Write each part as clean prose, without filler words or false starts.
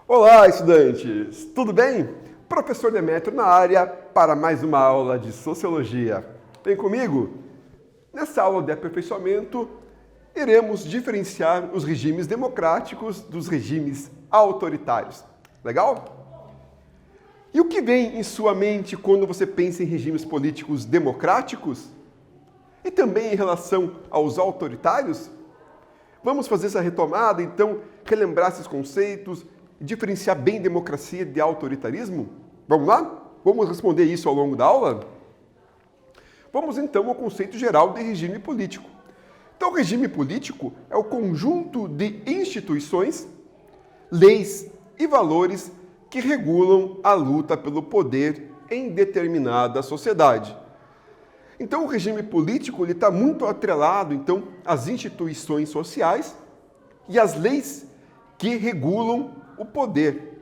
Olá, estudantes! Tudo bem? Professor Demétrio na área para mais uma aula de Sociologia. Vem comigo? Nessa aula de aperfeiçoamento, iremos diferenciar os regimes democráticos dos regimes autoritários. Legal? E o que vem em sua mente quando você pensa em regimes políticos democráticos? E também em relação aos autoritários? Vamos fazer essa retomada, então, relembrar esses conceitos, diferenciar bem democracia de autoritarismo? Vamos lá? Vamos responder isso ao longo da aula? Vamos então ao conceito geral de regime político. Então, o regime político é o conjunto de instituições, leis e valores que regulam a luta pelo poder em determinada sociedade. Então, o regime político está muito atrelado então, às instituições sociais e às leis que regulam o poder.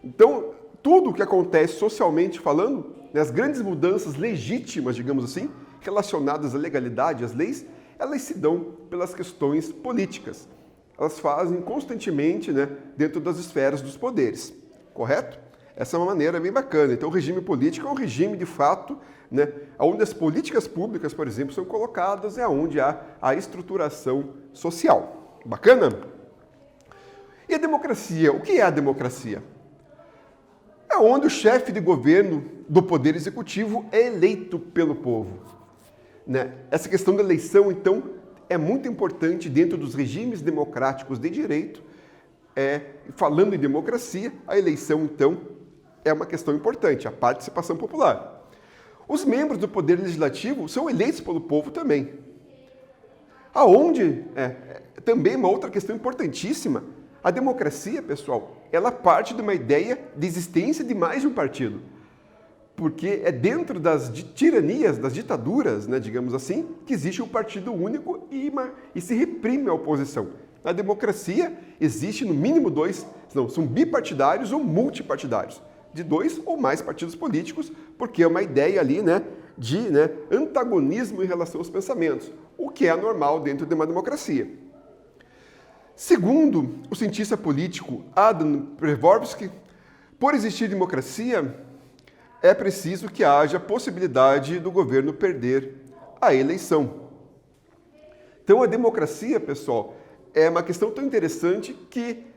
Então, tudo o que acontece socialmente falando, as grandes mudanças legítimas, digamos assim, relacionadas à legalidade, às leis, elas se dão pelas questões políticas. Elas fazem constantemente dentro das esferas dos poderes, correto? Essa é uma maneira bem bacana. Então, o regime político é um regime, de fato, onde as políticas públicas, por exemplo, são colocadas, é onde há a estruturação social. Bacana? E a democracia? O que é a democracia? É onde o chefe de governo do Poder Executivo é eleito pelo povo. Essa questão da eleição, então, é muito importante dentro dos regimes democráticos de direito. Falando em democracia, a eleição, então, é uma questão importante, a participação popular. Os membros do Poder Legislativo são eleitos pelo povo também. Também uma outra questão importantíssima, a democracia, pessoal, ela parte de uma ideia de existência de mais de um partido. Porque é dentro das tiranias, das ditaduras, digamos assim, que existe um partido único e se reprime a oposição. Na democracia, existe no mínimo são bipartidários ou multipartidários, de 2 ou mais partidos políticos, porque é uma ideia ali de antagonismo em relação aos pensamentos, o que é normal dentro de uma democracia. Segundo o cientista político Adam Przeworski, por existir democracia, é preciso que haja possibilidade do governo perder a eleição. Então, a democracia, pessoal, é uma questão tão interessante que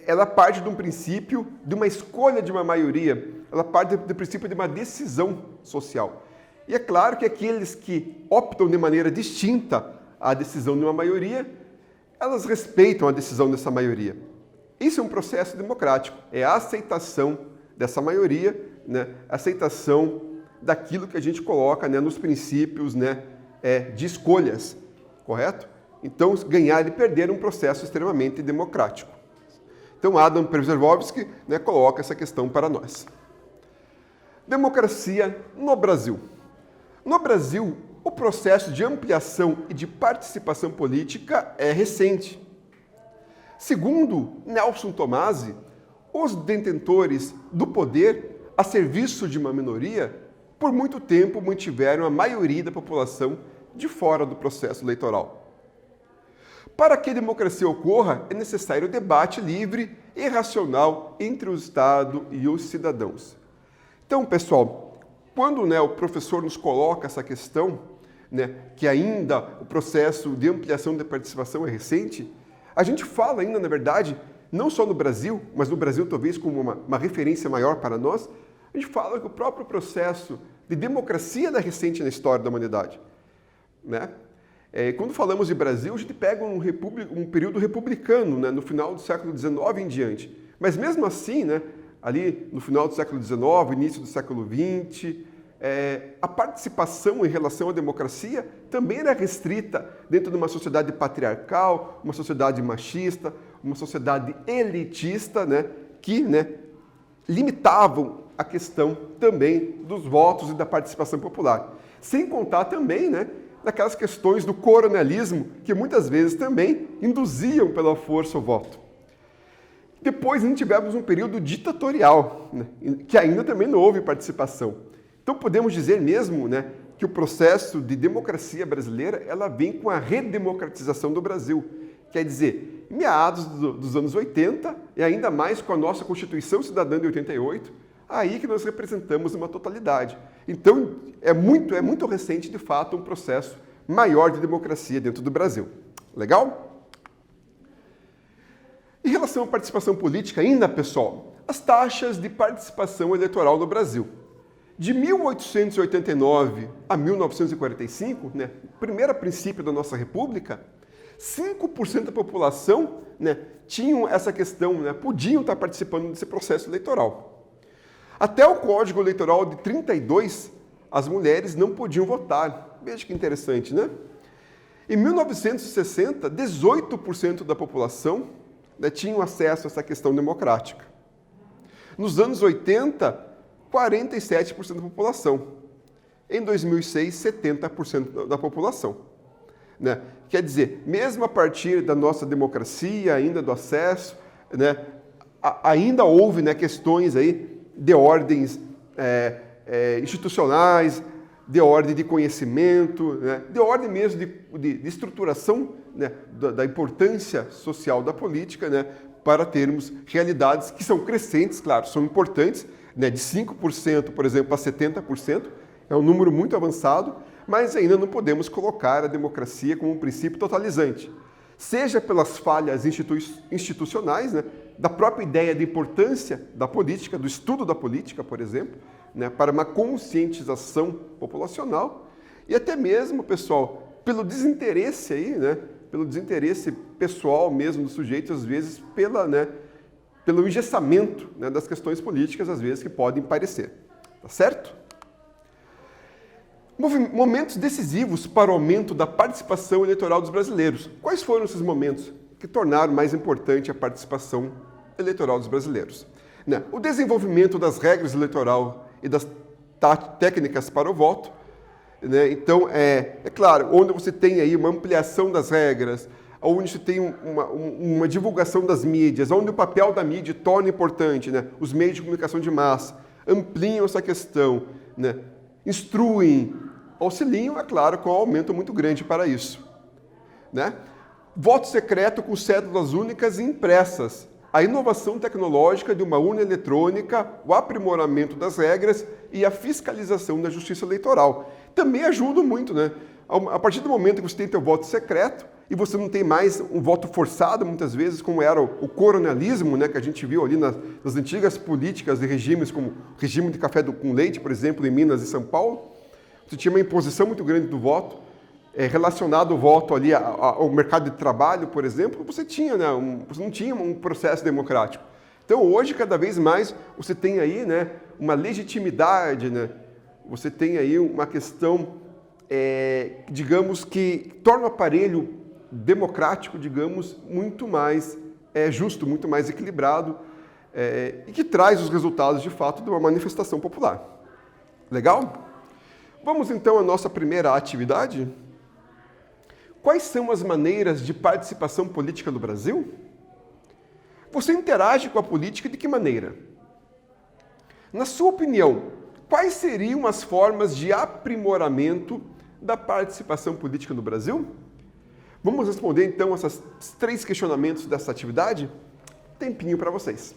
ela parte de um princípio de uma escolha de uma maioria, ela parte do princípio de uma decisão social. E é claro que aqueles que optam de maneira distinta à decisão de uma maioria, elas respeitam a decisão dessa maioria. Isso é um processo democrático, é a aceitação dessa maioria, a aceitação daquilo que a gente coloca nos princípios de escolhas, correto? Então, ganhar e perder é um processo extremamente democrático. Então, Adam Przeworski coloca essa questão para nós. Democracia no Brasil. No Brasil, o processo de ampliação e de participação política é recente. Segundo Nelson Tomasi, os detentores do poder a serviço de uma minoria, por muito tempo mantiveram a maioria da população de fora do processo eleitoral. Para que a democracia ocorra, é necessário o debate livre e racional entre o Estado e os cidadãos. Então, pessoal, quando o professor nos coloca essa questão, que ainda o processo de ampliação da participação é recente, a gente fala ainda, na verdade, não só no Brasil, mas no Brasil talvez como uma referência maior para nós, a gente fala que o próprio processo de democracia é recente na história da humanidade. Quando falamos de Brasil, a gente pega um período republicano, no final do século XIX em diante. Mas mesmo assim, ali no final do século XIX, início do século XX, a participação em relação à democracia também era restrita dentro de uma sociedade patriarcal, uma sociedade machista, uma sociedade elitista, que limitavam a questão também dos votos e da participação popular. Sem contar também, naquelas questões do coronelismo, que muitas vezes também induziam pela força o voto. Depois, tivemos um período ditatorial, que ainda também não houve participação. Então, podemos dizer mesmo que o processo de democracia brasileira ela vem com a redemocratização do Brasil. Quer dizer, meados dos anos 80 e ainda mais com a nossa Constituição Cidadã de 88, aí que nós representamos uma totalidade. Então, é muito recente, de fato, um processo maior de democracia dentro do Brasil. Legal? Em relação à participação política ainda, pessoal, as taxas de participação eleitoral no Brasil. De 1889 a 1945, né, primeiro princípio da nossa República, 5% da população, né, tinham essa questão, né, podiam estar participando desse processo eleitoral. Até o Código Eleitoral de 32, as mulheres não podiam votar. Veja que interessante, né? Em 1960, 18% da população, né, tinham acesso a essa questão democrática. Nos anos 80, 47% da população. Em 2006, 70% da população. Né? Quer dizer, mesmo a partir da nossa democracia, ainda do acesso, né, ainda houve, né, questões aí de ordens institucionais, de ordem de conhecimento, né, de ordem mesmo de estruturação, né, da importância social da política, né, para termos realidades que são crescentes, claro, são importantes, né, de 5%, por exemplo, a 70%, é um número muito avançado, mas ainda não podemos colocar a democracia como um princípio totalizante. Seja pelas falhas institucionais, né, da própria ideia de importância da política, do estudo da política, por exemplo, né, para uma conscientização populacional, e até mesmo, pessoal, pelo desinteresse aí, né, pelo desinteresse pessoal mesmo dos sujeitos, às vezes pelo engessamento, né, das questões políticas, às vezes, que podem parecer. Tá certo? Momentos decisivos para o aumento da participação eleitoral dos brasileiros. Quais foram esses momentos que tornaram mais importante a participação eleitoral dos brasileiros? Né? O desenvolvimento das regras eleitorais e das técnicas para o voto. Né? Então, é claro, onde você tem aí uma ampliação das regras, onde você tem uma divulgação das mídias, onde o papel da mídia torna importante, né? Os meios de comunicação de massa ampliam essa questão, né? Instruem, auxiliam, é claro, com um aumento muito grande para isso. Né? Voto secreto com cédulas únicas e impressas, a inovação tecnológica de uma urna eletrônica, o aprimoramento das regras e a fiscalização da justiça eleitoral. Também ajudam muito, né? A partir do momento que você tem teu voto secreto e você não tem mais um voto forçado, muitas vezes, como era o coronelismo, né, que a gente viu ali nas antigas políticas e regimes, como o regime de café com leite, por exemplo, em Minas e São Paulo, você tinha uma imposição muito grande do voto, relacionado ao voto ali ao mercado de trabalho, por exemplo, você não tinha um processo democrático. Então, hoje, cada vez mais, você tem aí, né, uma legitimidade, né? Você tem aí uma questão, digamos, que torna o aparelho democrático, digamos, muito mais justo, muito mais equilibrado e que traz os resultados, de fato, de uma manifestação popular. Legal? Vamos, então, à nossa primeira atividade. Quais são as maneiras de participação política no Brasil? Você interage com a política de que maneira? Na sua opinião, quais seriam as formas de aprimoramento da participação política no Brasil? Vamos responder, então, esses 3 questionamentos dessa atividade? Tempinho para vocês.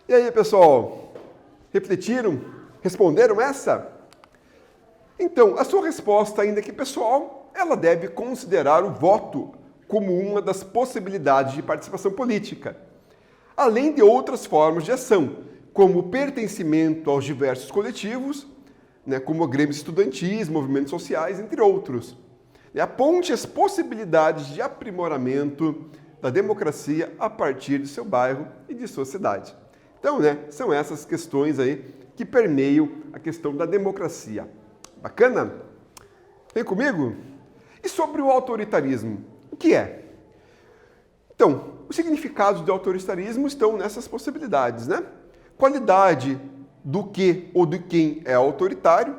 E aí, pessoal, refletiram? Responderam essa? Então, a sua resposta, ainda que pessoal, ela deve considerar o voto como uma das possibilidades de participação política, além de outras formas de ação, como o pertencimento aos diversos coletivos, como grêmios estudantis, movimentos sociais, entre outros. Aponte as possibilidades de aprimoramento da democracia a partir de seu bairro e de sua cidade. Então, são essas questões aí que permeiam a questão da democracia. Bacana? Vem comigo? E sobre o autoritarismo? O que é? Então, os significados do autoritarismo estão nessas possibilidades, Qualidade do que ou de quem é autoritário,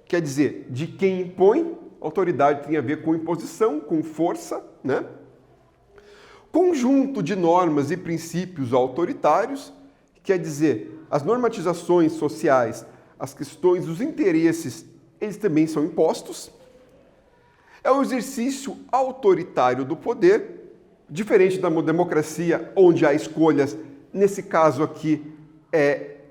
quer dizer, de quem impõe. Autoridade tem a ver com imposição, com força, Conjunto de normas e princípios autoritários, quer dizer, as normatizações sociais, as questões dos interesses, eles também são impostos. É o exercício autoritário do poder, diferente da democracia, onde há escolhas. Nesse caso aqui,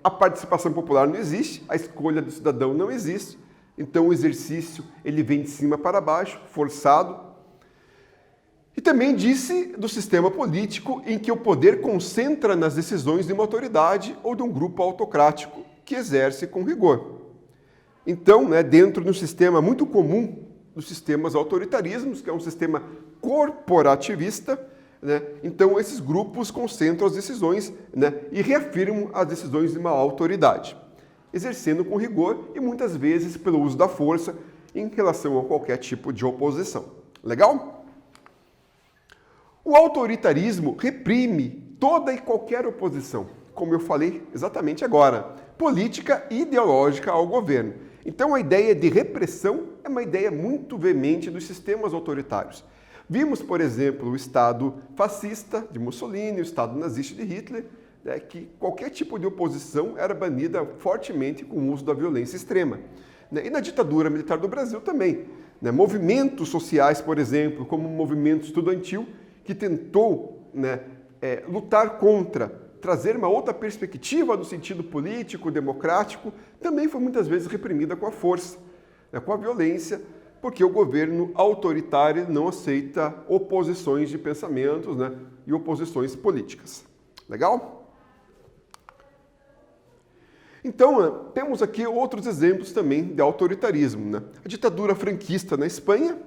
a participação popular não existe, a escolha do cidadão não existe. Então, o exercício ele vem de cima para baixo, forçado. E também disse do sistema político em que o poder concentra nas decisões de uma autoridade ou de um grupo autocrático que exerce com rigor. Então, dentro de um sistema muito comum dos sistemas autoritarismos, que é um sistema corporativista, então esses grupos concentram as decisões e reafirmam as decisões de uma autoridade, exercendo com rigor e muitas vezes pelo uso da força em relação a qualquer tipo de oposição. Legal? O autoritarismo reprime toda e qualquer oposição, como eu falei exatamente agora, política e ideológica ao governo. Então a ideia de repressão é uma ideia muito veemente dos sistemas autoritários. Vimos, por exemplo, o Estado fascista de Mussolini, o Estado nazista de Hitler, que qualquer tipo de oposição era banida fortemente com o uso da violência extrema. E na ditadura militar do Brasil também. Movimentos sociais, por exemplo, como o movimento estudantil, que tentou lutar contra, trazer uma outra perspectiva no sentido político, democrático, também foi muitas vezes reprimida com a força, com a violência, porque o governo autoritário não aceita oposições de pensamentos e oposições políticas. Legal? Então, temos aqui outros exemplos também de autoritarismo. A ditadura franquista na Espanha,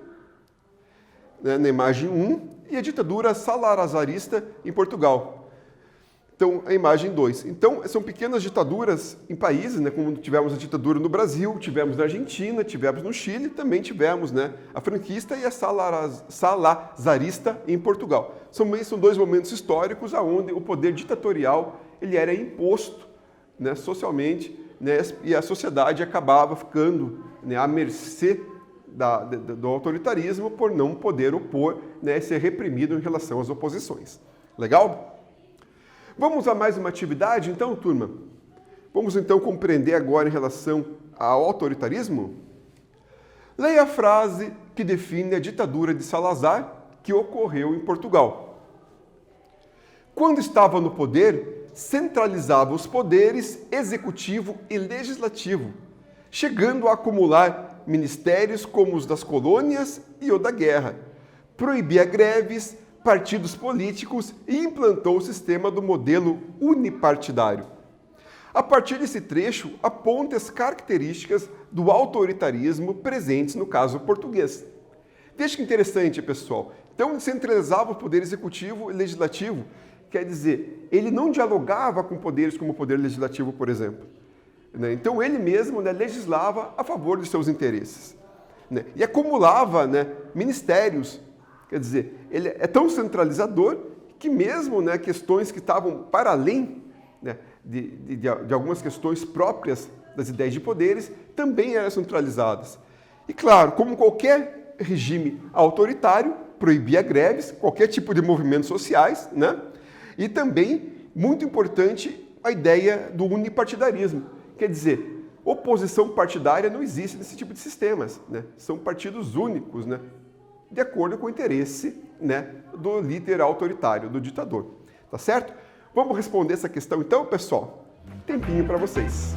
na imagem 1, e a ditadura salazarista em Portugal. Então, a imagem 2. Então, são pequenas ditaduras em países, como tivemos a ditadura no Brasil, tivemos na Argentina, tivemos no Chile, também tivemos a franquista e a salazarista em Portugal. São dois momentos históricos onde o poder ditatorial ele era imposto socialmente, e a sociedade acabava ficando à mercê do autoritarismo por não poder opor, ser reprimido em relação às oposições. Legal? Vamos a mais uma atividade, então, turma? Vamos, então, compreender agora em relação ao autoritarismo? Leia a frase que define a ditadura de Salazar que ocorreu em Portugal. Quando estava no poder, centralizava os poderes executivo e legislativo, chegando a acumular ministérios como os das colônias e o da guerra. Proibia greves, partidos políticos e implantou o sistema do modelo unipartidário. A partir desse trecho, aponta as características do autoritarismo presentes no caso português. Veja que interessante, pessoal. Então, ele centralizava o poder executivo e legislativo, quer dizer, ele não dialogava com poderes como o poder legislativo, por exemplo. Então, ele mesmo legislava a favor de seus interesses. E acumulava ministérios. Quer dizer, ele é tão centralizador que mesmo questões que estavam para além de algumas questões próprias das ideias de poderes também eram centralizadas. E claro, como qualquer regime autoritário, proibia greves, qualquer tipo de movimentos sociais, e também, muito importante, a ideia do unipartidarismo. Quer dizer, oposição partidária não existe nesse tipo de sistemas. São partidos únicos, de acordo com o interesse do líder autoritário, do ditador. Tá certo? Vamos responder essa questão então, pessoal? Tempinho para vocês.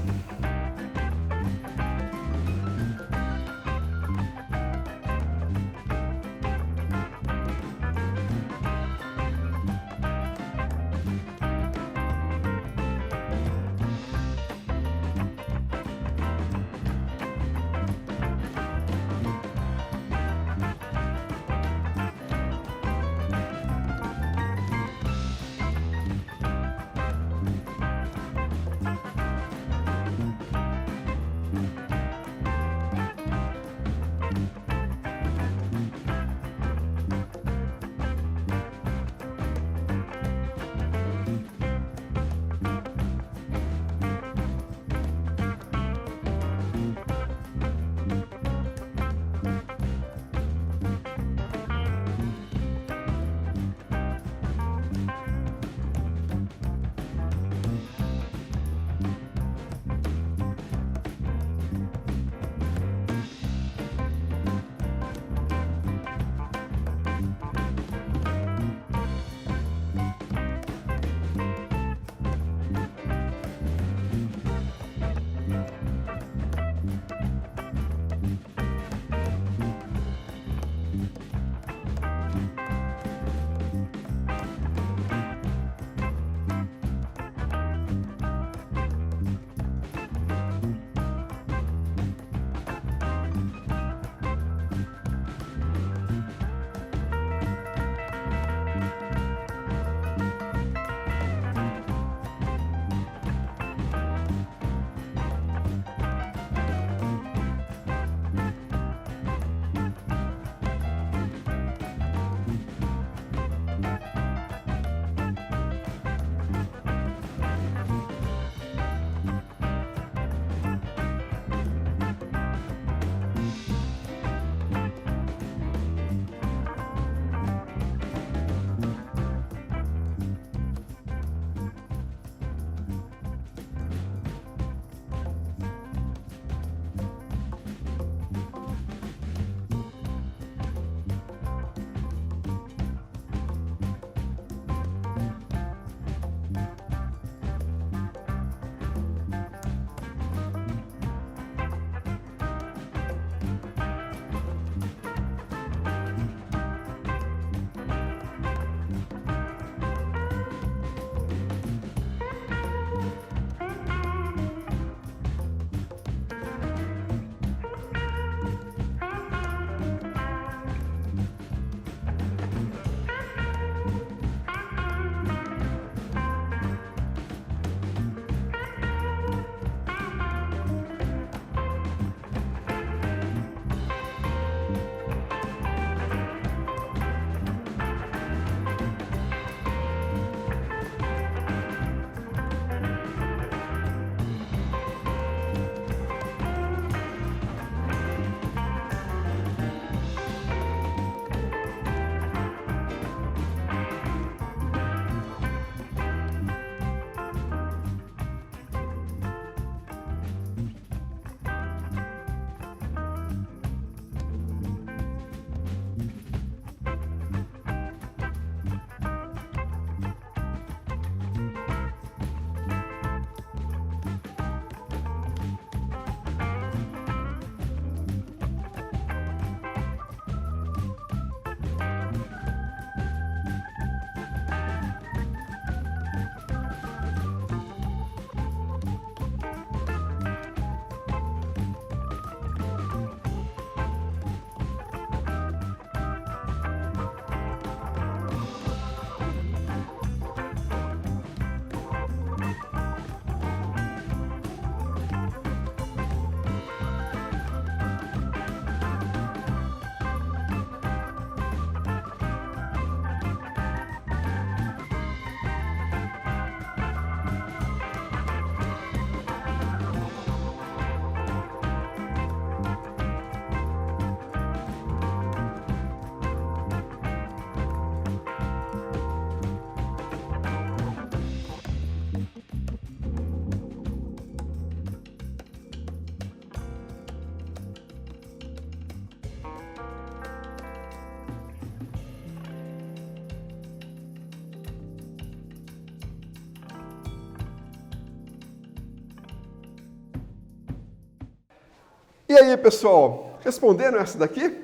E aí, pessoal, responderam essa daqui?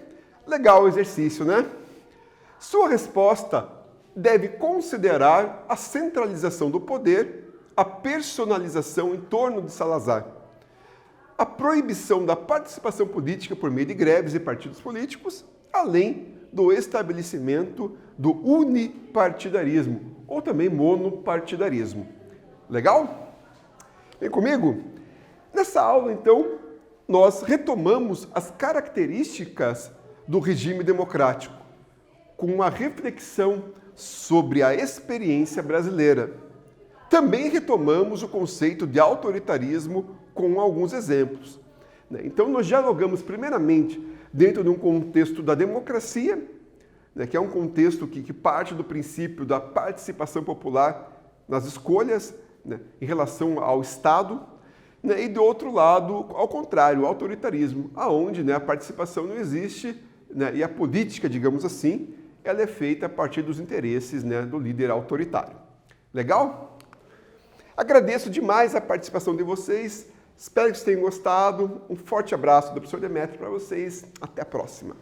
Legal o exercício, né? Sua resposta deve considerar a centralização do poder, a personalização em torno de Salazar, a proibição da participação política por meio de greves e partidos políticos, além do estabelecimento do unipartidarismo, ou também monopartidarismo. Legal? Vem comigo? Nessa aula, então, nós retomamos as características do regime democrático, com uma reflexão sobre a experiência brasileira. Também retomamos o conceito de autoritarismo com alguns exemplos. Então, nós dialogamos primeiramente dentro de um contexto da democracia, que é um contexto que parte do princípio da participação popular nas escolhas, em relação ao Estado, e do outro lado, ao contrário, o autoritarismo, onde a participação não existe, e a política, digamos assim, ela é feita a partir dos interesses do líder autoritário. Legal? Agradeço demais a participação de vocês, espero que vocês tenham gostado, um forte abraço do professor Demétrio para vocês, até a próxima.